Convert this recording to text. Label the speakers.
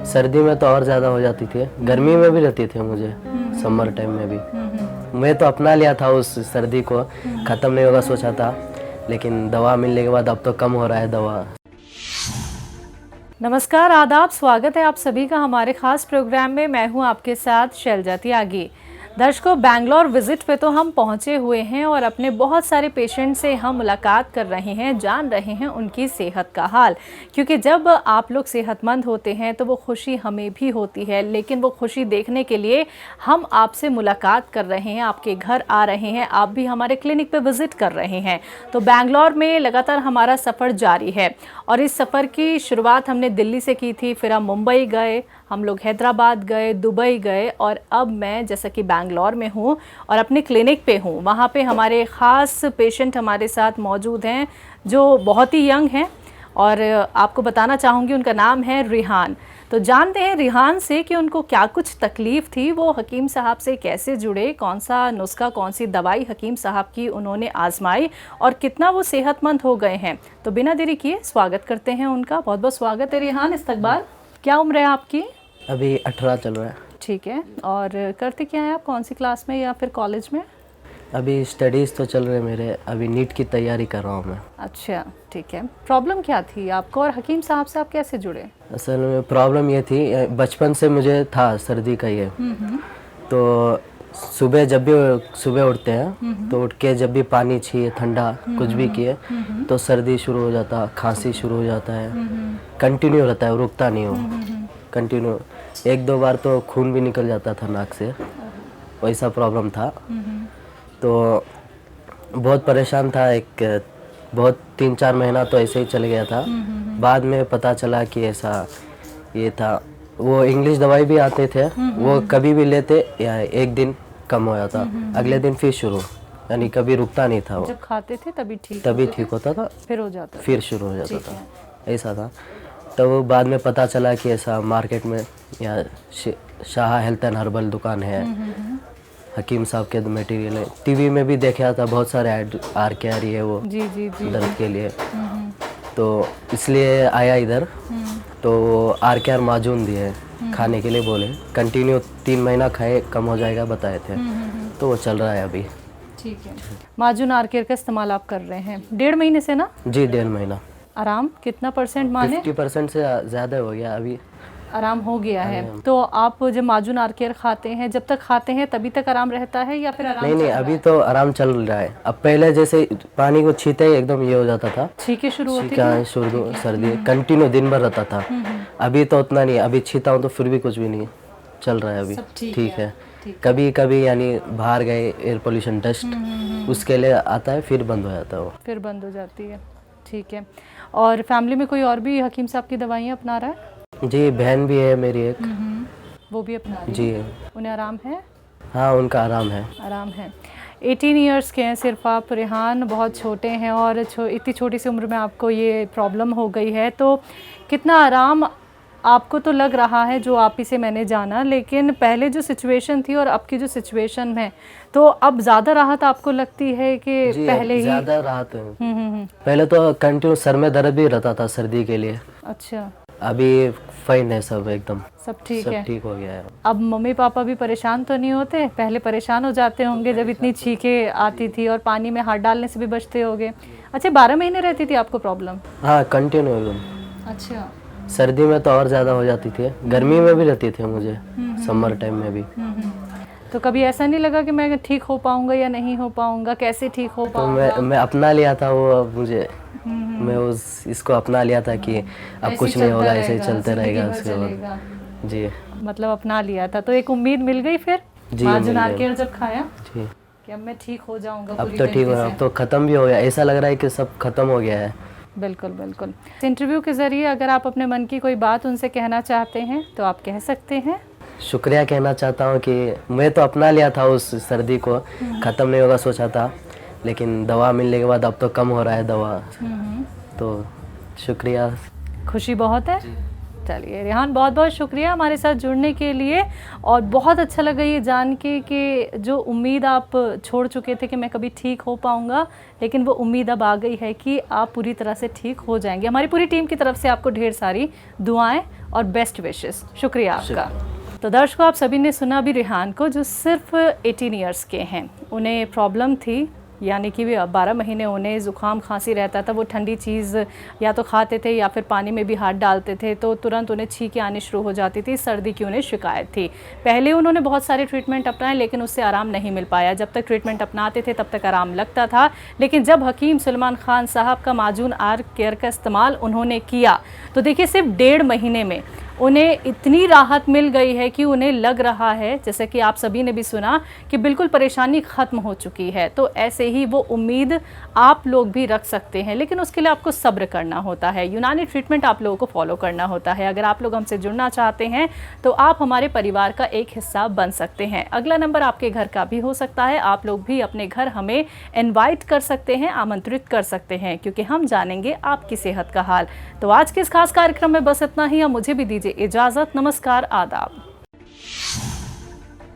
Speaker 1: सर्दी में तो और ज़्यादा हो जाती थी, गर्मी में भी रहती थी मुझे, समर टाइम में भी। मैं तो अपना लिया था उस सर्दी को, ख़त्म नहीं होगा सोचा था, लेकिन दवा मिलने के बाद अब तो कम हो रहा है दवा।
Speaker 2: नमस्कार, आदाब, स्वागत है आप सभी का हमारे खास प्रोग्राम में। मैं हूं आपके साथ शैलजा त्यागी। दर्शकों, बैंगलोर विजिट पे तो हम पहुंचे हुए हैं और अपने बहुत सारे पेशेंट से हम मुलाकात कर रहे हैं, जान रहे हैं उनकी सेहत का हाल, क्योंकि जब आप लोग सेहतमंद होते हैं तो वो खुशी हमें भी होती है। लेकिन वो खुशी देखने के लिए हम आपसे मुलाकात कर रहे हैं, आपके घर आ रहे हैं, आप भी हमारे क्लिनिक पे विजिट कर रहे हैं। तो बैंगलोर में लगातार हमारा सफ़र जारी है और इस सफ़र की शुरुआत हमने दिल्ली से की थी, फिर हम मुंबई गए, हम लोग हैदराबाद गए, दुबई गए और अब मैं जैसा कि बैंगलोर में हूँ और अपने क्लिनिक पे हूँ। वहाँ पे हमारे ख़ास पेशेंट हमारे साथ मौजूद हैं जो बहुत ही यंग हैं और आपको बताना चाहूँगी उनका नाम है रिहान। तो जानते हैं रिहान से कि उनको क्या कुछ तकलीफ़ थी, वो हकीम साहब से कैसे जुड़े, कौन सा नुस्खा, कौन सी दवाई हकीम साहब की उन्होंने आजमाई और कितना वो सेहतमंद हो गए हैं। तो बिना देरी किए स्वागत करते हैं उनका। बहुत बहुत स्वागत है रिहान इस्तकबाल। क्या उम्र है आपकी?
Speaker 1: अभी 18 चल रहा है।
Speaker 2: ठीक है। और करते क्या है आप, कौन सी क्लास में या फिर कॉलेज में?
Speaker 1: अभी स्टडीज़ तो चल रहे मेरे, अभी नीट की तैयारी कर रहा हूँ मैं।
Speaker 2: अच्छा, ठीक है। प्रॉब्लम क्या थी आपको और हकीम साहब से आप कैसे जुड़े?
Speaker 1: असल में प्रॉब्लम ये थी, बचपन से मुझे था सर्दी का ये। तो सुबह जब भी सुबह उठते हैं तो उठ के जब भी पानी छिए, ठंडा कुछ भी किए तो सर्दी शुरू हो जाता, खांसी शुरू हो जाता है, कंटिन्यू रहता है, रुकता नहीं हो, कंटिन्यू। एक दो बार तो खून भी निकल जाता था नाक से, वैसा प्रॉब्लम था। तो बहुत परेशान था, एक बहुत 3-4 महीना तो ऐसे ही चले गया था। बाद में पता चला कि ऐसा ये था। वो इंग्लिश दवाई भी आते थे, वो कभी भी लेते या एक दिन कम हो जाता, अगले दिन फिर शुरू, यानी कभी रुकता नहीं था वो।
Speaker 2: जब खाते थे तभी ठीक
Speaker 1: होता था,
Speaker 2: फिर हो जाता
Speaker 1: फिर शुरू हो जाता था, ऐसा था। तो बाद में पता चला कि ऐसा मार्केट में या शाह हेल्थ एंड हर्बल दुकान है, हकीम साहब के मटेरियल है। टीवी में भी देखा था, बहुत सारे ऐड आर के आ रही है वो
Speaker 2: जी जी जी
Speaker 1: दर्द के लिए। तो इसलिए आया इधर। तो आर के आर माजून दिए खाने के लिए, बोले कंटिन्यू 3 महीना खाए कम हो जाएगा बताए थे। तो वो चल रहा है अभी।
Speaker 2: ठीक है। माजून आर-केयर का इस्तेमाल आप कर रहे हैं 1.5 महीने से ना?
Speaker 1: जी, 1.5 महीना।
Speaker 2: आराम कितना परसेंट माने?
Speaker 1: 50% से ज़्यादा हो गया अभी।
Speaker 2: आराम हो गया है। तो आप जब माजून आर-केयर खाते हैं, जब तक खाते हैं तभी तक आराम रहता है या फिर आराम?
Speaker 1: नहीं, अभी तो आराम चल रहा है। अब पहले जैसे पानी को छीते ही एकदम ये हो जाता था,
Speaker 2: छींके शुरू होती
Speaker 1: शुरू सर्दी कंटिन्यू दिन भर रहता था। अभी तो उतना नहीं, अभी छीता हूँ तो फिर भी कुछ भी नहीं, चल रहा है अभी, ठीक है। कभी कभी यानी बाहर गए, एयर पोल्यूशन, डस्ट, उसके लिए आता है, फिर बंद हो जाता है वो,
Speaker 2: फिर बंद हो जाती है। ठीक है। और फैमिली में कोई और भी हकीम साहब की दवाइयाँ अपना रहा है?
Speaker 1: जी, बहन भी है मेरी एक,
Speaker 2: वो भी अपना रही
Speaker 1: जी।
Speaker 2: है? उन्हें आराम है?
Speaker 1: हाँ, उनका आराम है।
Speaker 2: आराम है। 18 इयर्स के हैं सिर्फ आप रिहान, बहुत छोटे हैं और इतनी छोटी सी उम्र में आपको ये प्रॉब्लम हो गई है। तो कितना आराम आपको तो लग रहा है जो आप ही से मैंने जाना, लेकिन पहले जो सिचुएशन थी और अब की जो सिचुएशन है, तो अब ज़्यादा राहत आपको लगती है कि
Speaker 1: जी,
Speaker 2: पहले ही?
Speaker 1: ज़्यादा राहत है। पहले तो कंटिन्यू सर में दर्द भी रहता था सर्दी के लिए।
Speaker 2: अच्छा।
Speaker 1: अभी फाइन है सब, एकदम
Speaker 2: सब ठीक
Speaker 1: सब
Speaker 2: है?
Speaker 1: ठीक हो गया है।
Speaker 2: अब मम्मी पापा भी परेशान तो नहीं होते? पहले परेशान हो जाते होंगे जब इतनी छींकें आती थी और पानी में हाथ डालने से भी बचते होंगे। अच्छा, 12 महीने रहती थी आपको प्रॉब्लम?
Speaker 1: हाँ, कंटिन्यू एकदम।
Speaker 2: अच्छा।
Speaker 1: सर्दी में तो और ज़्यादा हो जाती थी, गर्मी में भी रहती थी मुझे, समर टाइम में भी।
Speaker 2: तो कभी ऐसा नहीं लगा कि मैं ठीक हो पाऊंगा या नहीं हो पाऊंगा, कैसे ठीक हो
Speaker 1: तो
Speaker 2: पाऊंगा?
Speaker 1: मैं अपना लिया था वो, अब मुझे मैं इसको अपना लिया था कि अब कुछ नहीं होगा, ऐसे ही चलते रहेगा उसके बाद। जी,
Speaker 2: मतलब अपना लिया था, तो एक उम्मीद मिल गई फिर
Speaker 1: जी,
Speaker 2: माजून आर-केयर जब खाया
Speaker 1: जी।
Speaker 2: कि अब मैं ठीक हो जाऊंगा
Speaker 1: अब
Speaker 2: पूरी
Speaker 1: तो ठीक
Speaker 2: तरीके
Speaker 1: हो,
Speaker 2: से।
Speaker 1: अब तो ख़त्म भी हो गया, ऐसा लग रहा है कि सब ख़त्म हो गया है।
Speaker 2: बिल्कुल बिल्कुल। इंटरव्यू के ज़रिए अगर आप अपने मन की कोई बात उनसे कहना चाहते हैं तो आप कह सकते हैं।
Speaker 1: शुक्रिया कहना चाहता हूँ कि मैं तो अपना लिया था उस सर्दी को, ख़त्म नहीं होगा सोचा था, लेकिन दवा मिलने के बाद अब तो कम हो रहा है दवा। तो शुक्रिया।
Speaker 2: खुशी बहुत है? चलिए रेहान, बहुत बहुत शुक्रिया हमारे साथ जुड़ने के लिए, और बहुत अच्छा लगा ये जान के कि जो उम्मीद आप छोड़ चुके थे कि मैं कभी ठीक हो पाऊँगा, लेकिन वो उम्मीद अब आ गई है कि आप पूरी तरह से ठीक हो जाएंगे। हमारी पूरी टीम की तरफ से आपको ढेर सारी दुआएं और बेस्ट विशेस। शुक्रिया आपका। तो दर्शकों, आप सभी ने सुना अभी रेहान को, जो सिर्फ 18 ईयर्स के हैं। उन्हें प्रॉब्लम थी, यानी कि 12 महीने उन्हें ज़ुकाम खांसी रहता था। वो ठंडी चीज़ या तो खाते थे या फिर पानी में भी हाथ डालते थे तो तुरंत उन्हें छींकें आनी शुरू हो जाती थी। सर्दी की उन्हें शिकायत थी। पहले उन्होंने बहुत सारे ट्रीटमेंट अपनाए, लेकिन उससे आराम नहीं मिल पाया। जब तक ट्रीटमेंट अपनाते थे तब तक आराम लगता था, लेकिन जब हकीम सलमान खान साहब का माजून आर केयर का इस्तेमाल उन्होंने किया तो देखिए सिर्फ 1.5 महीने में उन्हें इतनी राहत मिल गई है कि उन्हें लग रहा है, जैसे कि आप सभी ने भी सुना, कि बिल्कुल परेशानी ख़त्म हो चुकी है। तो ऐसे ही वो उम्मीद आप लोग भी रख सकते हैं, लेकिन उसके लिए आपको सब्र करना होता है। यूनानी ट्रीटमेंट आप लोगों को फॉलो करना होता है। अगर आप लोग हमसे जुड़ना चाहते हैं तो आप हमारे परिवार का एक हिस्सा बन सकते हैं। अगला नंबर आपके घर का भी हो सकता है। आप लोग भी अपने घर हमें इन्वाइट कर सकते हैं, आमंत्रित कर सकते हैं, क्योंकि हम जानेंगे आपकी सेहत का हाल। तो आज के इस खास कार्यक्रम में बस इतना ही। अब मुझे भी दीजिए इजाज़त। नमस्कार, आदाब।